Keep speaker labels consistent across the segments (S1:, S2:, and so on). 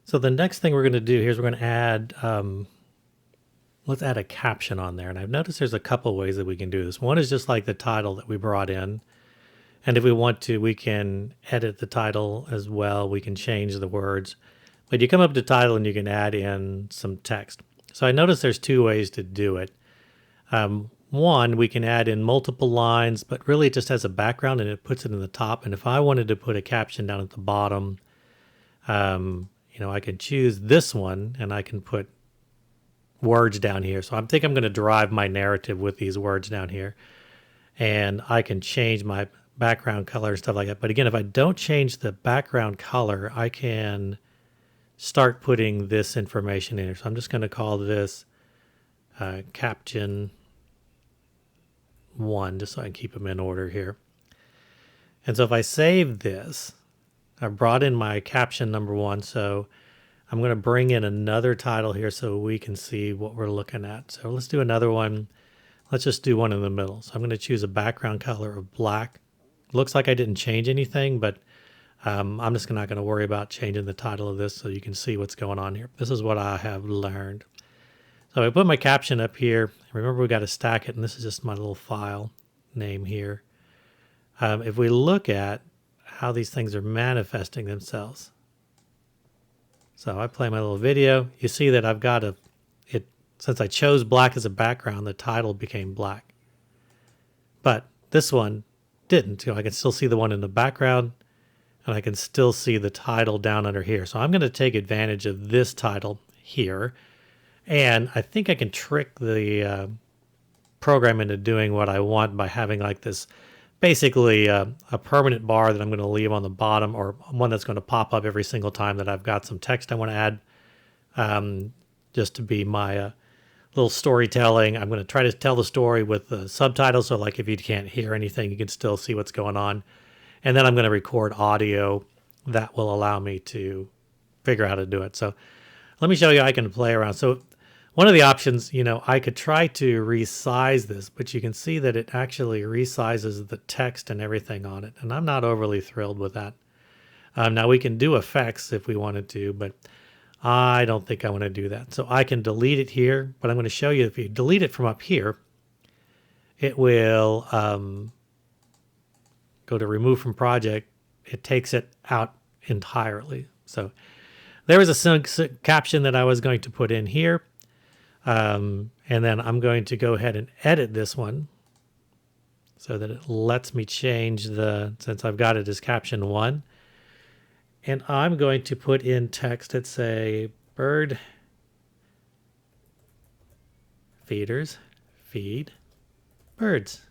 S1: So the next thing we're going to do here is we're going to add, let's add a caption on there. And I've noticed there's a couple ways that we can do this. One is just like the title that we brought in. And if we want to, we can edit the title as well. We can change the words. But you come up to title and you can add in some text. So I noticed there's two ways to do it. One, we can add in multiple lines, but really it just has a background and it puts it in the top. And if I wanted to put a caption down at the bottom, I can choose this one and I can put words down here. So I think I'm going to drive my narrative with these words down here. And I can change my background color and stuff like that. But again, if I don't change the background color, I can start putting this information in here. So I'm just going to call this caption 1, just so I can keep them in order here. And so if I save this, I've brought in my caption number 1. So I'm going to bring in another title here so we can see what we're looking at. So let's do another one. Let's just do one in the middle. So I'm going to choose a background color of black. Looks like I didn't change anything, but I'm just not going to worry about changing the title of this so you can see what's going on here. This is what I have learned. So I put my caption up here. Remember, we got to stack it, and this is just my little file name here. If we look at how these things are manifesting themselves. So I play my little video. You see that I've got since I chose black as a background, the title became black. But this one didn't. I can still see the one in the background, and I can still see the title down under here. So I'm going to take advantage of this title here. And I think I can trick the program into doing what I want by having like this, basically a permanent bar that I'm going to leave on the bottom, or one that's going to pop up every single time that I've got some text I want to add, just to be my little storytelling. I'm going to try to tell the story with the subtitles, so like if you can't hear anything, you can still see what's going on. And then I'm going to record audio that will allow me to figure out how to do it. So let me show you how I can play around. So one of the options, I could try to resize this, but you can see that it actually resizes the text and everything on it. And I'm not overly thrilled with that. Now we can do effects if we wanted to, but I don't think I want to do that. So I can delete it here, but I'm going to show you if you delete it from up here, it will go to remove from project. It takes it out entirely. So there was a caption that I was going to put in here. And then I'm going to go ahead and edit this one so that it lets me change since I've got it as caption 1. And I'm going to put in text that say bird feeders feed birds.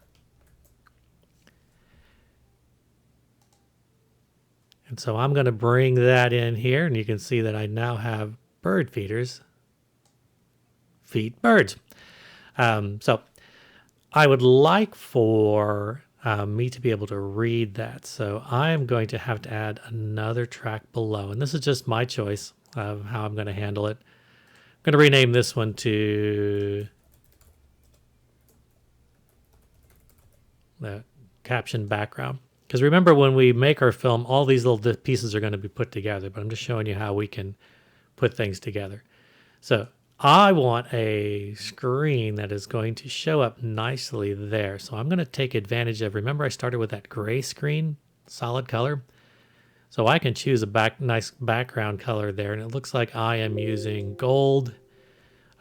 S1: And so I'm going to bring that in here, and you can see that I now have bird feeders feed birds. So I would like for me to be able to read that. So I'm going to have to add another track below. And this is just my choice of how I'm going to handle it. I'm going to rename this one to the caption background. Because remember, when we make our film, all these little pieces are going to be put together. But I'm just showing you how we can put things together. So I want a screen that is going to show up nicely there. So I'm going to take advantage of, remember I started with that gray screen, solid color. So I can choose a nice background color there, and it looks like I am using gold.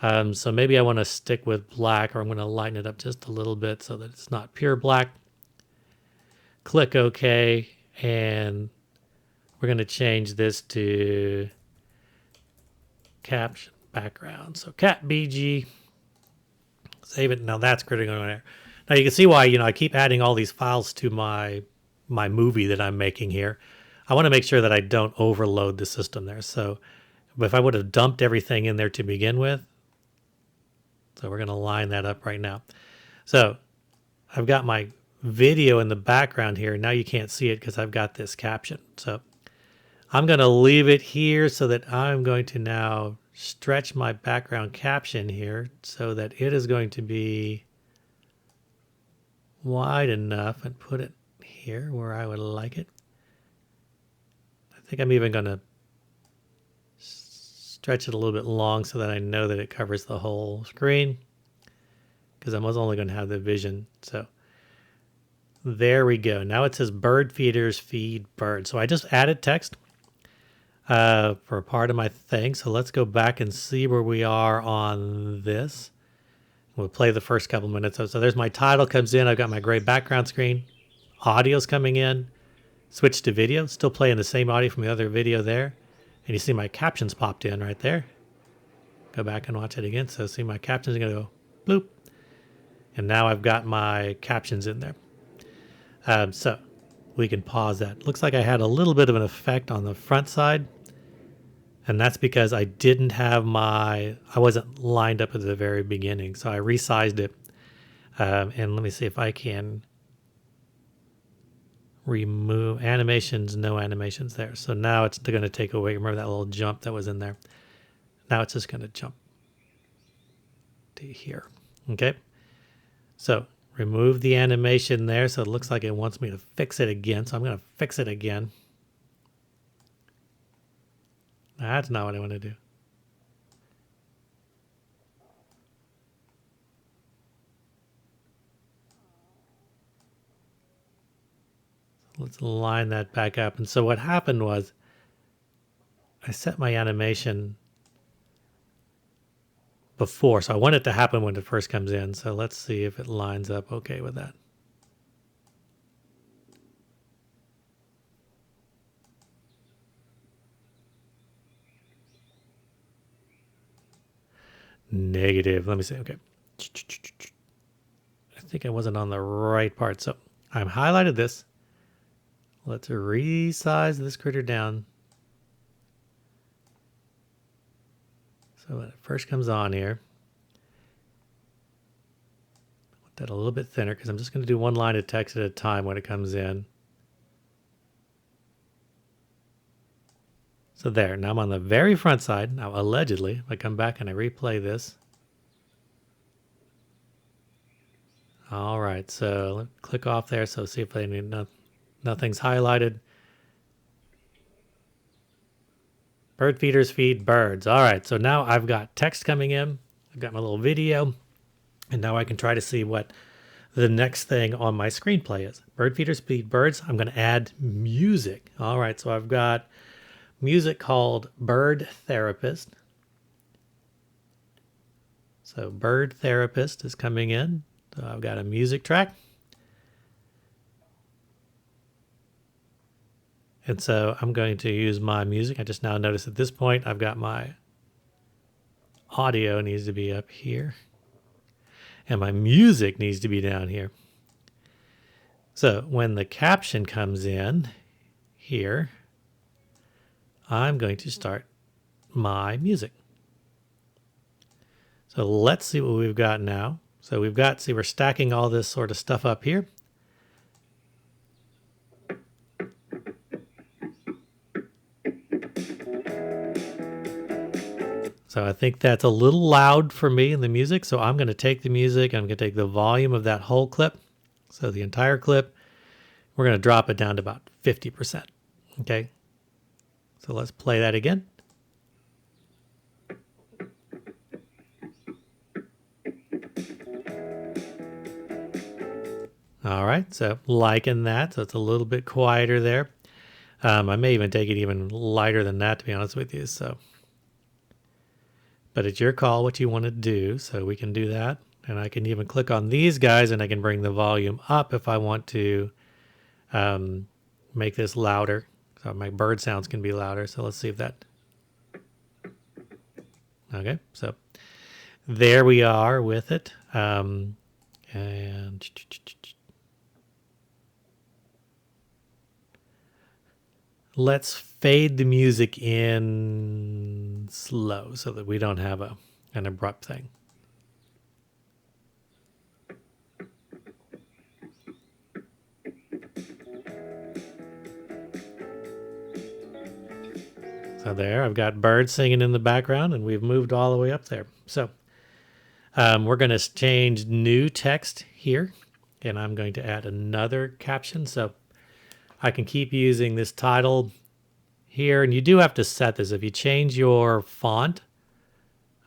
S1: So maybe I want to stick with black, or I'm going to lighten it up just a little bit so that it's not pure black. Click OK, and we're going to change this to caption background. So cat BG, save it. Now that's critical in there. Now you can see why, I keep adding all these files to my movie that I'm making here. I want to make sure that I don't overload the system there. So if I would have dumped everything in there to begin with, so we're going to line that up right now. So I've got my video in the background here. Now you can't see it because I've got this caption. So I'm going to leave it here so that I'm going to now stretch my background caption here so that it is going to be wide enough, and put it here where I would like it. I think I'm even going to stretch it a little bit long so that I know that it covers the whole screen, because I was only going to have the vision. So there we go. Now it says bird feeders feed birds. So I just added text for part of my thing. So let's go back and see where we are on this. We'll play the first couple minutes. So there's my title comes in. I've got my gray background screen. Audio's coming in. Switch to video. Still playing the same audio from the other video there. And you see my captions popped in right there. Go back and watch it again. So see my captions are going to go bloop. And now I've got my captions in there. So we can pause that. Looks like I had a little bit of an effect on the front side. And that's because I didn't have I wasn't lined up at the very beginning. So I resized it. And let me see if I can remove animations, no animations there. So now it's going to take away, remember that little jump that was in there. Now it's just going to jump to here. Okay. So remove the animation there. So it looks like it wants me to fix it again. So I'm going to fix it again. That's not what I want to do. So let's line that back up. And so what happened was I set my animation before. So I want it to happen when it first comes in. So let's see if it lines up okay with that. Negative. Let me see. Okay. I think I wasn't on the right part. So I've highlighted this. Let's resize this critter down. So when it first comes on here, I want that a little bit thinner because I'm just going to do one line of text at a time when it comes in. So there, now I'm on the very front side. Now, allegedly, if I come back and I replay this. All right, so click off there. So see if nothing's highlighted. Bird feeders feed birds. All right, so now I've got text coming in. I've got my little video. And now I can try to see what the next thing on my screenplay is. Bird feeders feed birds. I'm going to add music. All right, so I've got music called Bird Therapist. So Bird Therapist is coming in. So I've got a music track. And so I'm going to use my music. I just now noticed at this point I've got my audio needs to be up here. And my music needs to be down here. So when the caption comes in here, I'm going to start my music. So let's see what we've got now. So we've got, see, we're stacking all this sort of stuff up here. So I think that's a little loud for me in the music. So I'm going to take the music, I'm going to take the volume of that whole clip. So the entire clip, we're going to drop it down to about 50%. Okay. So let's play that again. All right, so liking that. So it's a little bit quieter there. I may even take it even lighter than that, to be honest with you. So, but it's your call what you want to do. So we can do that. And I can even click on these guys and I can bring the volume up if I want to make this louder. So my bird sounds can be louder. So let's see if that. Okay, so there we are with it. And let's fade the music in slow so that we don't have an abrupt thing. So there, I've got birds singing in the background, and we've moved all the way up there. So we're going to change new text here, and I'm going to add another caption. So I can keep using this title here, and you do have to set this. If you change your font,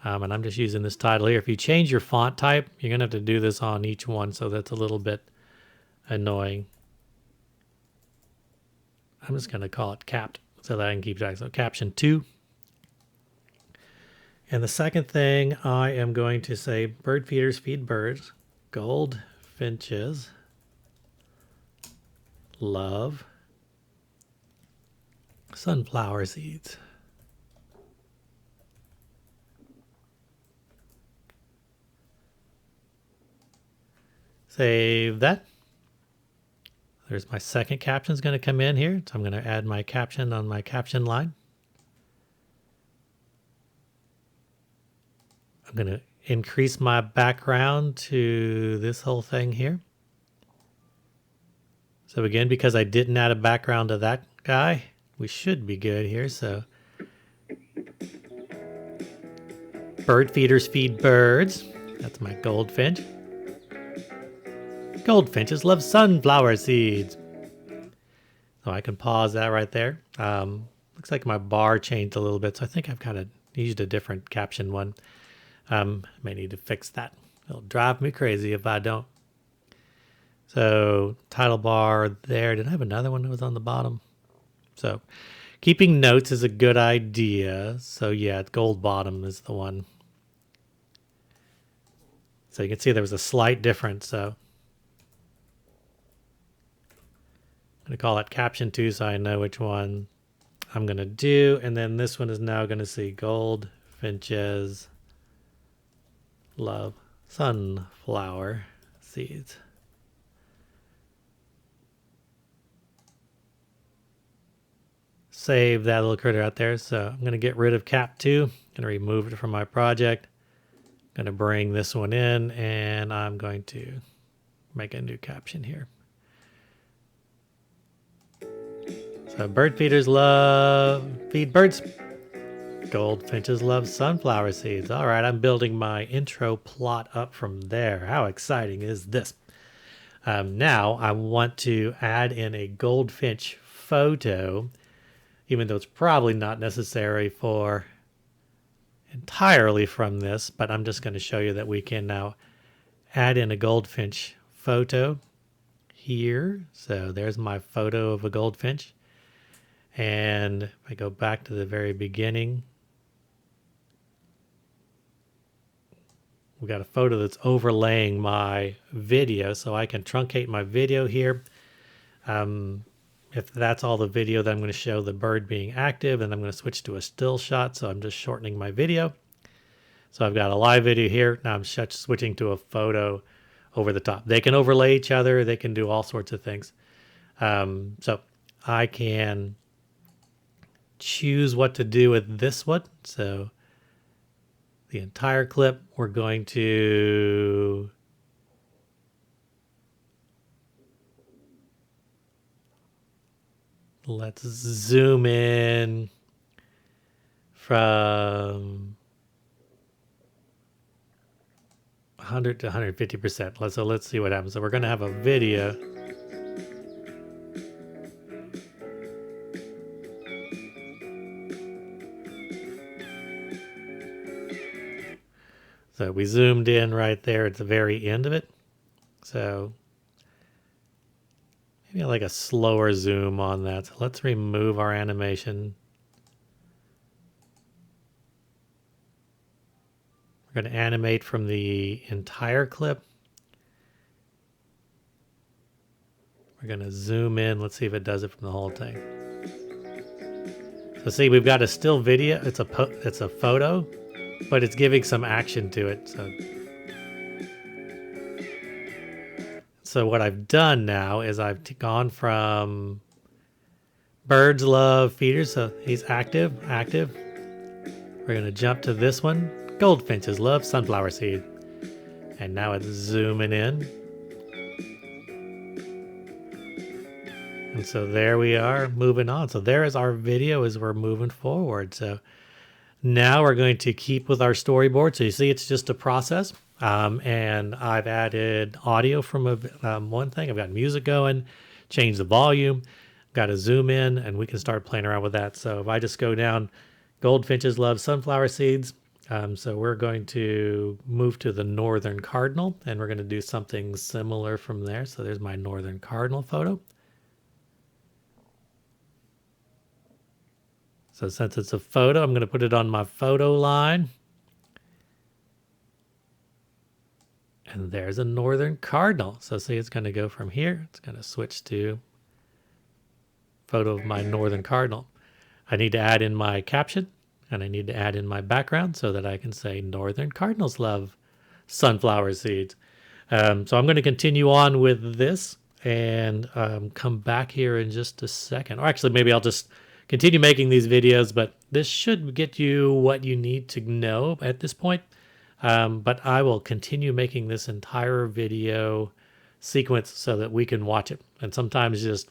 S1: and I'm just using this title here, if you change your font type, you're going to have to do this on each one, so that's a little bit annoying. I'm just going to call it capped so that I can keep track. So caption 2. And the second thing, I am going to say bird feeders feed birds. Goldfinches love sunflower seeds. Save that. There's my second caption is going to come in here. So I'm going to add my caption on my caption line. I'm going to increase my background to this whole thing here. So again, because I didn't add a background to that guy, we should be good here. So bird feeders feed birds. That's my goldfinch. Goldfinches love sunflower seeds. So I can pause that right there. Looks like my bar changed a little bit, so I think I've kind of used a different caption one. May need to fix that. It'll drive me crazy if I don't. So title bar there. Did I have another one that was on the bottom? So keeping notes is a good idea. So yeah, gold bottom is the one. So you can see there was a slight difference. So I'm going to call it caption 2 so I know which one I'm going to do. And then this one is now going to see goldfinches love sunflower seeds. Save that little critter out there. So I'm going to get rid of cap 2. I'm going to remove it from my project. I'm going to bring this one in, and I'm going to make a new caption here. So bird feeders feed birds. Goldfinches love sunflower seeds. All right, I'm building my intro plot up from there. How exciting is this? Now I want to add in a goldfinch photo, even though it's probably not necessary for entirely from this, but I'm just going to show you that we can now add in a goldfinch photo here. So there's my photo of a goldfinch. And if I go back to the very beginning, we got a photo that's overlaying my video, so I can truncate my video here. If that's all the video that I'm going to show the bird being active, then I'm going to switch to a still shot, so I'm just shortening my video. So I've got a live video here. Now I'm switching to a photo over the top. They can overlay each other. They can do all sorts of things. So I can choose what to do with this one. So the entire clip, we're going to let's zoom in from 100 to 150%. So let's see what happens. So we're going to have a video. So we zoomed in right there at the very end of it. So maybe like a slower zoom on that. So let's remove our animation. We're going to animate from the entire clip. We're going to zoom in. Let's see if it does it from the whole thing. So see, we've got a still video. It's a photo, but it's giving some action to it. So what I've done now is I've gone from birds love feeders. So he's active. We're going to jump to this one. Goldfinches love sunflower seed. And now it's zooming in. And so there we are moving on. So there is our video as we're moving forward. So now we're going to keep with our storyboard. So you see it's just a process. And I've added audio from one thing. I've got music going, changed the volume. got to zoom in, and we can start playing around with that. So if I just go down, goldfinches love sunflower seeds. So we're going to move to the northern cardinal, and we're going to do something similar from there. So there's my northern cardinal photo. So since it's a photo, I'm going to put it on my photo line. And there's a northern cardinal. So see, it's going to go from here. It's going to switch to photo of my northern cardinal. I need to add in my caption, and I need to add in my background so that I can say northern cardinals love sunflower seeds. So I'm going to continue on with this and come back here in just a second. Or actually, maybe I'll just continue making these videos, but this should get you what you need to know at this point. But I will continue making this entire video sequence so that we can watch it. And sometimes just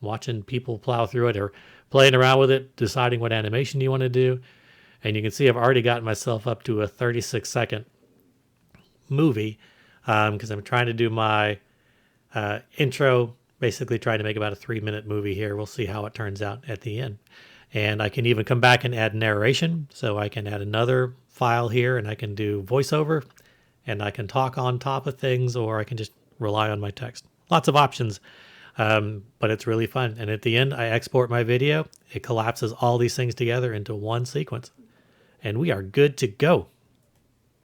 S1: watching people plow through it or playing around with it, deciding what animation you want to do. And you can see I've already gotten myself up to a 36-second movie because I'm trying to do my intro, basically trying to make about a 3-minute movie here. We'll see how it turns out at the end. And I can even come back and add narration. So I can add another file here and I can do voiceover and I can talk on top of things, or I can just rely on my text. Lots of options, but it's really fun. And at the end, I export my video. It collapses all these things together into one sequence. And we are good to go.